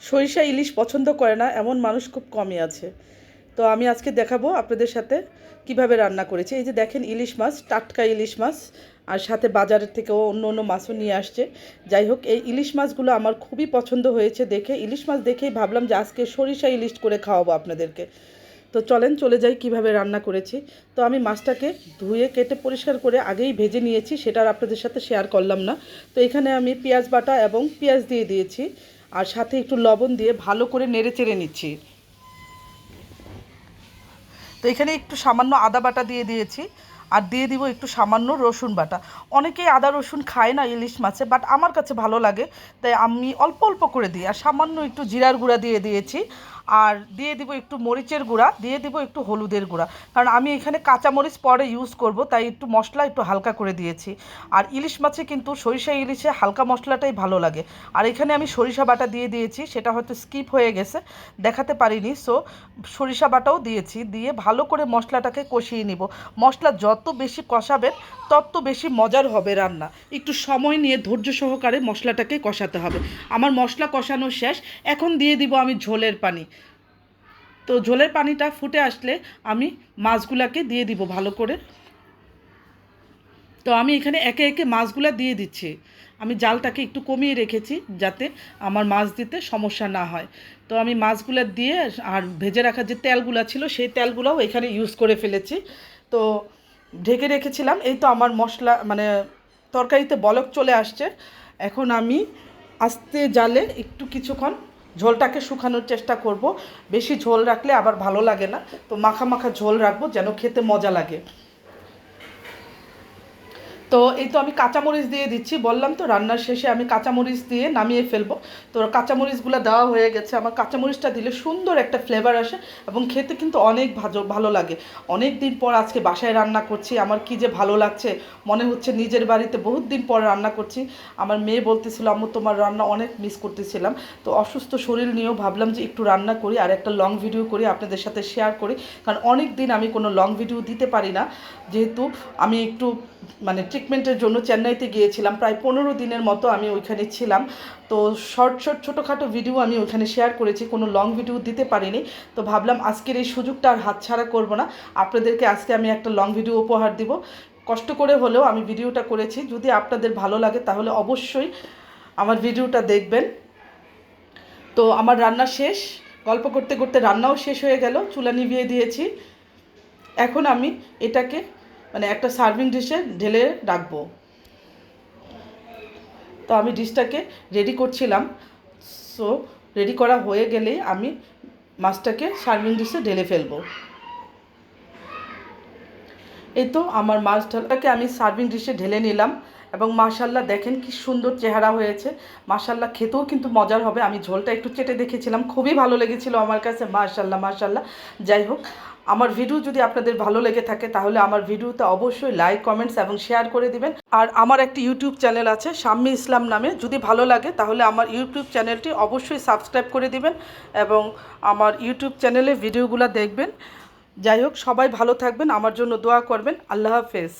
সরিষা ইলিশ পছন্দ করে না এমন মানুষ খুব কমই আছে। তো আমি আজকে দেখাবো আপনাদের সাথে কিভাবে রান্না করেছি। এই যে দেখেন ইলিশ মাছ, টাটকা ইলিশ মাছ, আর সাথে বাজারের থেকেও অন্য অন্য মাছও নিয়ে আসছে। যাই হোক, এই ইলিশ মাছগুলো আমার খুবই পছন্দ হয়েছে দেখে। ইলিশ মাছ দেখেই ভাবলাম যে আজকে সরিষা ইলিশ করে খাওয়াবো আপনাদেরকে। তো চলেন চলে যাই কিভাবে রান্না করেছি। তো আমি মাছটাকে ধুয়ে কেটে পরিষ্কার করে আগেই ভেজে নিয়েছি, সেটা আর আপনাদের সাথে শেয়ার করলাম না। তো এখানে আমি পেঁয়াজ বাটা এবং পেঁয়াজ দিয়ে দিয়েছি, আর সাথে একটু লবণ দিয়ে ভালো করে নেড়ে চেড়ে নিচ্ছি। তো এখানে একটু সামান্য আদা বাটা দিয়ে দিয়েছি, আর দিয়ে দিব একটু সামান্য রসুন বাটা। অনেকেই আদা রসুন খায় না ইলিশ মাছে, বাট আমার কাছে ভালো লাগে, তাই আমি অল্প অল্প করে দিই। আর সামান্য একটু জিরার গুঁড়া দিয়ে দিয়েছি, আর দিয়ে দিব একটু মরিচের গুঁড়া, দিয়ে দিব একটু হলুদের গুঁড়া। কারণ আমি এখানে কাঁচামরিচ পরে ইউজ করব, তাই একটু মশলা একটু হালকা করে দিয়েছি। আর ইলিশ মাছে কিন্তু সরিষা ইলিশে হালকা মশলাটাই ভালো লাগে। আর এখানে আমি সরিষা বাটা দিয়ে দিয়েছি, সেটা হয়তো স্কিপ হয়ে গেছে, দেখাতে পারিনি। সো সরিষা বাটাও দিয়েছি, দিয়ে ভালো করে মশলাটাকে কষিয়ে নিব। মশলা যত বেশি কষাবেন তত বেশি মজার হবে রান্না। একটু সময় নিয়ে ধৈর্য সহকারে মশলাটাকে কষাতে হবে। আমার মশলা কষানো শেষ, এখন দিয়ে দিব আমি ঝোলের পানি। তো ঝোলের পানিটা ফুটে আসলে আমি মাছগুলাকে দিয়ে দিব ভালো করে। তো আমি এখানে একে একে মাছগুলা দিয়ে দিচ্ছি। আমি জালটাকে একটু কমিয়ে রেখেছি যাতে আমার মাছ দিতে সমস্যা না হয়। তো আমি মাছগুলা দিয়ে, আর ভেজে রাখা যে তেলগুলা ছিল সেই তেলগুলোও এখানে ইউজ করে ফেলেছি। তো ঢেকে রেখেছিলাম। এই তো আমার মশলা মানে তরকারিতে বলক চলে আসছে। এখন আমি আস্তে জালে একটু কিছুক্ষণ ঝোলটাকে শুকানোর চেষ্টা করব। বেশি ঝোল রাখলে আবার ভালো লাগে না, তো মাখা মাখা ঝোল রাখবো যেন খেতে মজা লাগে। তো এই তো আমি কাঁচামরিচ দিয়ে দিচ্ছি, বললাম তো রান্নার শেষে আমি কাঁচামরিচ দিয়ে নামিয়ে ফেলবো। তো কাঁচামরিচগুলো দেওয়া হয়ে গেছে। আমার কাঁচামরিচটা দিলে সুন্দর একটা ফ্লেভার আসে এবং খেতে কিন্তু অনেক ভালো লাগে। অনেক দিন পর আজকে বাসায় রান্না করছি, আমার কি যে ভালো লাগছে, মনে হচ্ছে নিজের বাড়িতে বহুত দিন পর রান্না করছি। আমার মেয়ে বলতেছিল, আম্মু তোমার রান্না অনেক মিস করতেছিলাম। তো অসুস্থ শরীর নিয়েও ভাবলাম যে একটু রান্না করি আর একটা লং ভিডিও করি আপনাদের সাথে শেয়ার করি। কারণ অনেক দিন আমি কোনো লং ভিডিও দিতে পারি না, যেহেতু আমি একটু মানে ট্রিটমেন্টের জন্য চেন্নাইতে গিয়েছিলাম। প্রায় 15 দিনের মতো আমি ওইখানে ছিলাম। তো শর্ট ছোটোখাটো ভিডিও আমি ওইখানে শেয়ার করেছি, কোনো লং ভিডিও দিতে পারিনি। তো ভাবলাম আজকের এই সুযোগটা আর হাতছাড়া করব না, আপনাদেরকে আজকে আমি একটা লং ভিডিও উপহার দিব। কষ্ট করে হলেও আমি ভিডিওটা করেছি। যদি আপনাদের ভালো লাগে তাহলে অবশ্যই আমার ভিডিওটা দেখবেন। তো আমার রান্না শেষ, গল্প করতে করতে রান্নাও শেষ হয়ে গেল, চুলা নিভিয়ে দিয়েছি। এখন আমি এটাকে মানে একটা সার্ভিং ডিশে ঢেলে রাখবো। তো আমি ডিশটাকে রেডি করছিলাম। সো রেডি করা হয়ে গেলেই আমি মাছটাকে সার্ভিং ডিশে ঢেলে ফেলবো। এই তো আমার মাছ ঢালাটাকে আমি সার্ভিং ডিশে ঢেলে নিলাম, এবং মাশাল্লাহ দেখেন কি সুন্দর চেহারা হয়েছে। মাশাল্লাহ খেতেও কিন্তু মজার হবে। আমি ঝোলটা একটু চেটে দেখেছিলাম, খুবই ভালো লেগেছিল আমার কাছে। মাশাল্লাহ মাশাল্লাহ। যাই হোক, আমার ভিডিও যদি আপনাদের ভালো লেগে থাকে তাহলে আমার ভিডিওতে অবশ্যই লাইক, কমেন্টস এবং শেয়ার করে দিবেন। আর আমার একটি ইউটিউব চ্যানেল আছে শাম্মী ইসলাম নামে, যদি ভালো লাগে তাহলে আমার ইউটিউব চ্যানেলটি অবশ্যই সাবস্ক্রাইব করে দিবেন এবং আমার ইউটিউব চ্যানেলে ভিডিওগুলো দেখবেন। যাই হোক, সবাই ভালো থাকবেন, আমার জন্য দোয়া করবেন। আল্লাহ হাফেজ।